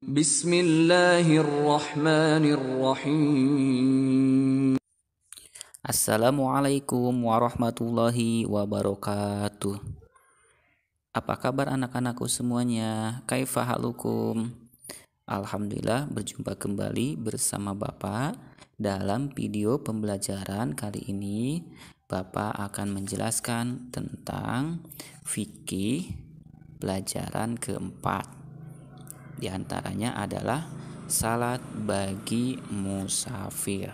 Bismillahirrahmanirrahim. Assalamualaikum warahmatullahi wabarakatuh. Apa kabar anak-anakku semuanya? Kaifa halukum? Alhamdulillah berjumpa kembali bersama Bapak. Dalam video pembelajaran kali ini Bapak akan menjelaskan tentang fikih pelajaran keempat. Di antaranya adalah salat bagi musafir.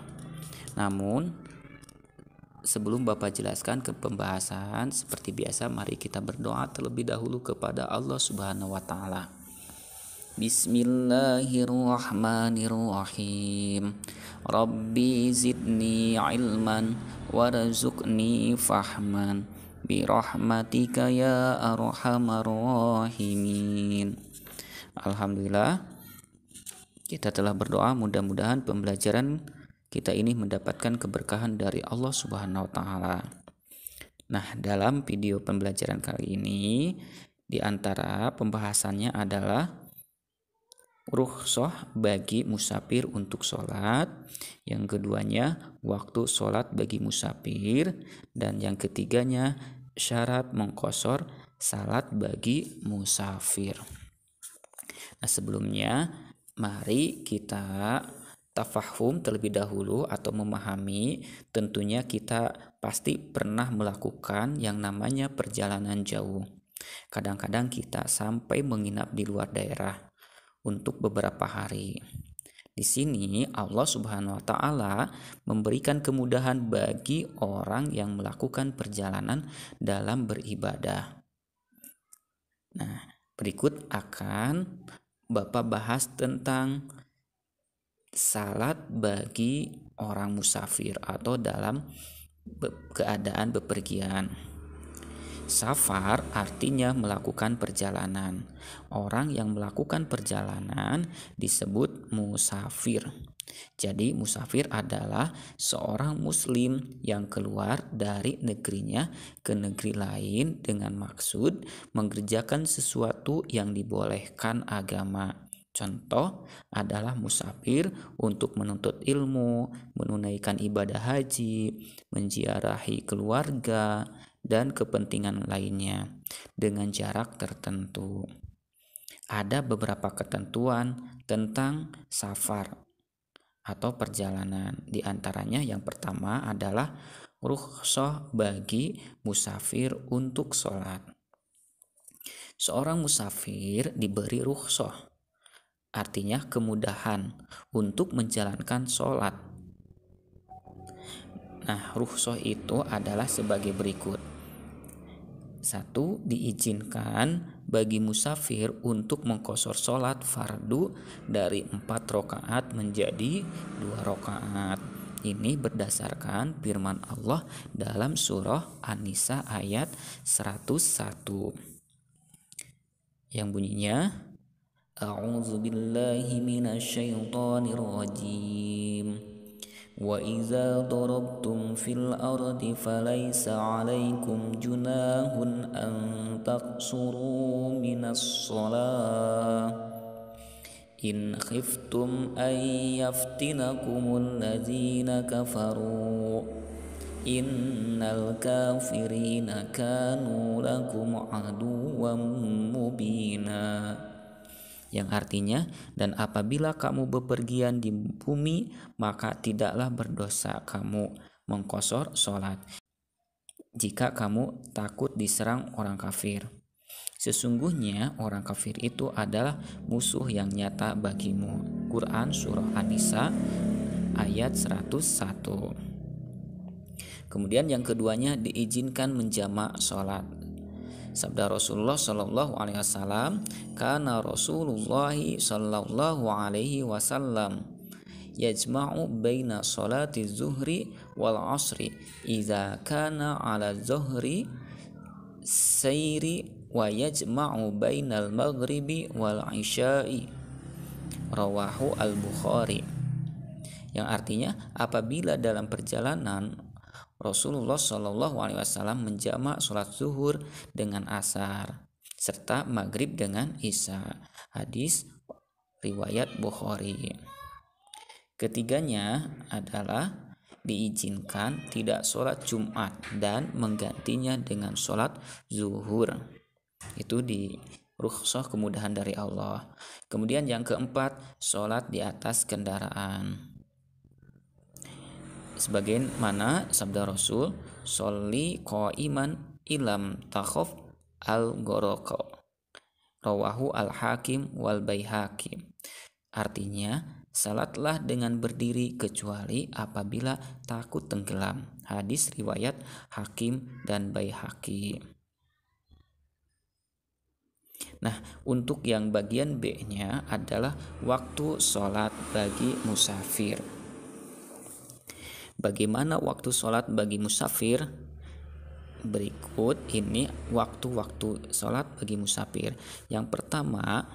Namun sebelum Bapak jelaskan ke pembahasan, seperti biasa mari kita berdoa terlebih dahulu kepada Allah Subhanahu wa taala. Bismillahirrahmanirrahim. Rabbi zidni ilman warzuqni fahman birahmatika ya arhamar rahimin. Alhamdulillah kita telah berdoa, mudah-mudahan pembelajaran kita ini mendapatkan keberkahan dari Allah Subhanahu wa taala. Nah, dalam video pembelajaran kali ini di antara pembahasannya adalah rukhsah bagi musafir untuk sholat, yang keduanya waktu sholat bagi musafir, dan yang ketiganya syarat mengqashar salat bagi musafir. Nah, sebelumnya mari kita tafahum terlebih dahulu atau memahami. Tentunya kita pasti pernah melakukan yang namanya perjalanan jauh. Kadang-kadang kita sampai menginap di luar daerah untuk beberapa hari. Di sini Allah Subhanahu wa taala memberikan kemudahan bagi orang yang melakukan perjalanan dalam beribadah. Nah, berikut akan Bapak bahas tentang salat bagi orang musafir atau dalam keadaan bepergian. Safar artinya melakukan perjalanan. Orang yang melakukan perjalanan disebut musafir. Jadi musafir adalah seorang muslim yang keluar dari negerinya ke negeri lain dengan maksud mengerjakan sesuatu yang dibolehkan agama. Contoh adalah musafir untuk menuntut ilmu, menunaikan ibadah haji, menziarahi keluarga, dan kepentingan lainnya dengan jarak tertentu. Ada beberapa ketentuan tentang safar atau perjalanan. Di antaranya yang pertama adalah rukhsah bagi musafir untuk sholat. Seorang musafir diberi rukhsah, artinya kemudahan untuk menjalankan sholat. Nah, rukhsah itu adalah sebagai berikut. 1. Diizinkan bagi musafir untuk mengqashar sholat fardu dari 4 rakaat menjadi 2 rakaat. Ini berdasarkan firman Allah dalam surah An-Nisa ayat 101 yang bunyinya A'udzu billahi minasyaitonir rajim. وَإِذَا ضَرَبْتُمْ فِي الْأَرْضِ فَلَيْسَ عَلَيْكُمْ جُنَاحٌ أَن تَقْصُرُوا مِنَ الصَّلَاةِ إِنْ خِفْتُمْ أَن يَفْتِنَكُمُ الَّذِينَ كَفَرُوا إِنَّ الْكَافِرِينَ كَانُوا لَكُمْ عَدُوًّا مُبِينًا, yang artinya, dan apabila kamu bepergian di bumi, maka tidaklah berdosa kamu mengqashar sholat jika kamu takut diserang orang kafir. Sesungguhnya orang kafir itu adalah musuh yang nyata bagimu. Quran surah An-Nisa ayat 101. Kemudian yang keduanya diizinkan menjamak sholat. Sabda Rasulullah sallallahu alaihi wasallam, kana Rasulullah sallallahu alaihi wasallam yajma'u baina salati zuhri wal asri idza kana ala zuhri sayri wa yajma'u bainal maghribi wal isya'i, rawahu al-Bukhari. Yang artinya, apabila dalam perjalanan Rasulullah Shallallahu Alaihi Wasallam menjamak sholat zuhur dengan asar serta maghrib dengan isya. Hadis riwayat Bukhari. Ketiganya adalah diizinkan tidak sholat Jumat dan menggantinya dengan sholat zuhur. Itu di rukhsah kemudahan dari Allah. Kemudian yang keempat, sholat di atas kendaraan. Sebagaimana sabda Rasul, sholli qa'iman ilam takhaf al-gharaqa. Rawahu al-Hakim wal Baihaqi. Artinya, salatlah dengan berdiri kecuali apabila takut tenggelam. Hadis riwayat Hakim dan Baihaqi. Nah, untuk yang bagian B-nya adalah waktu sholat bagi musafir. Bagaimana waktu sholat bagi musafir? Berikut ini waktu-waktu sholat bagi musafir. Yang pertama,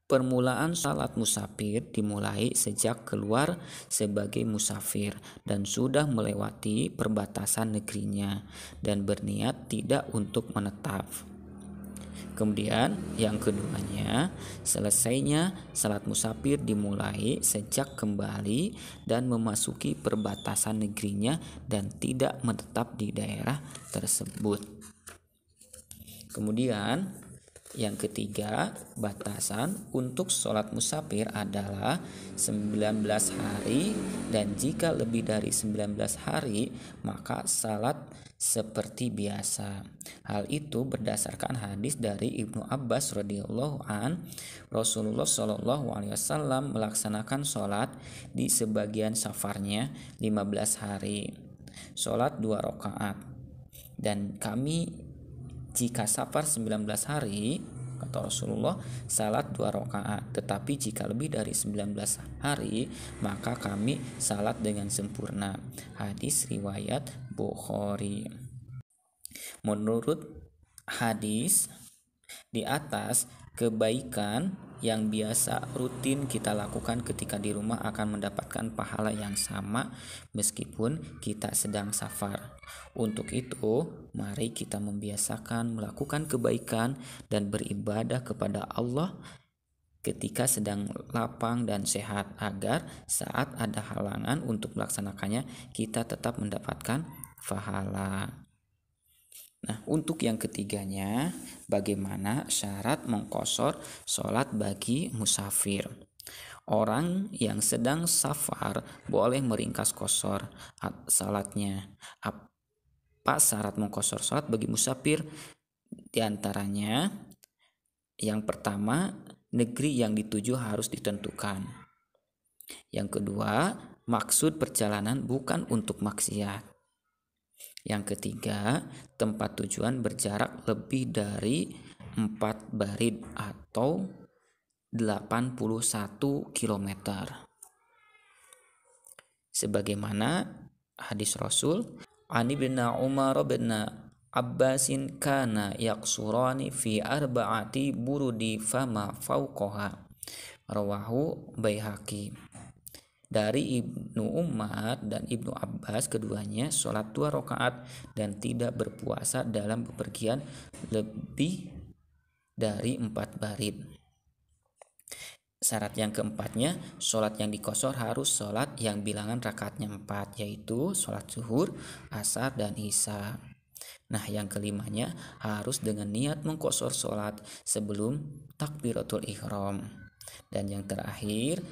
permulaan sholat musafir dimulai sejak keluar sebagai musafir dan sudah melewati perbatasan negerinya dan berniat tidak untuk menetap. Kemudian yang keduanya, selesainya salat musafir dimulai sejak kembali dan memasuki perbatasan negerinya dan tidak menetap di daerah tersebut. Kemudian yang ketiga, batasan untuk sholat musafir adalah 19 hari dan jika lebih dari 19 hari maka salat seperti biasa. Hal itu berdasarkan hadis dari Ibnu Abbas radhiyallahu an, Rasulullah shallallahu alaihi wasallam melaksanakan sholat di sebagian safarnya 15 hari, sholat 2 rakaat. Dan kami jika safar 19 hari, kata Rasulullah, salat 2 rakaat. Tetapi jika lebih dari 19 hari, maka kami salat dengan sempurna. Hadis riwayat Bukhari. Menurut hadis di atas, kebaikan yang biasa rutin kita lakukan ketika di rumah akan mendapatkan pahala yang sama meskipun kita sedang safar. Untuk itu, mari kita membiasakan melakukan kebaikan dan beribadah kepada Allah ketika sedang lapang dan sehat agar saat ada halangan untuk melaksanakannya kita tetap mendapatkan pahala. Nah, untuk yang ketiganya, bagaimana syarat mengqashar sholat bagi musafir? Orang yang sedang safar boleh meringkas qashar salatnya. Apa syarat mengqashar sholat bagi musafir? Di antaranya, yang pertama, negeri yang dituju harus ditentukan. Yang kedua, maksud perjalanan bukan untuk maksiat. Yang ketiga, tempat tujuan berjarak lebih dari 4 barid atau 81 km. Sebagaimana hadis Rasul, Ani bin Umar bin Abbasin kana yaqsurani fi arba'ati burudi fama fauqaha. Rawahu Baihaqi. Dari Ibnu Umar dan Ibnu Abbas, keduanya sholat 2 rakaat dan tidak berpuasa dalam bepergian lebih dari 4 barid. Syarat yang keempatnya, sholat yang diqashar harus sholat yang bilangan rakaatnya 4, yaitu sholat zuhur, asar, dan isya. Nah, yang kelimanya harus dengan niat mengqashar sholat sebelum takbiratul ihram. Dan yang terakhir,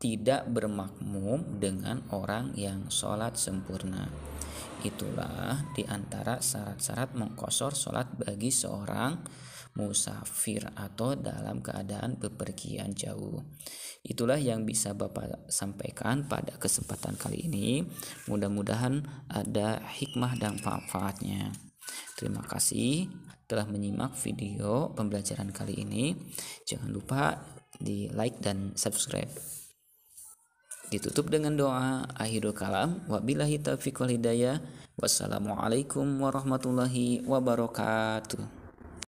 tidak bermakmum dengan orang yang sholat sempurna. Itulah diantara syarat-syarat mengqashar sholat bagi seorang musafir atau dalam keadaan bepergian jauh. Itulah yang bisa Bapak sampaikan pada kesempatan kali ini. Mudah-mudahan ada hikmah dan manfaatnya. Terima kasih telah menyimak video pembelajaran kali ini. Jangan lupa di like dan subscribe. Ditutup dengan doa akhirul kalam, wabillahi taufiq wal hidayah. Wassalamualaikum warahmatullahi wabarakatuh.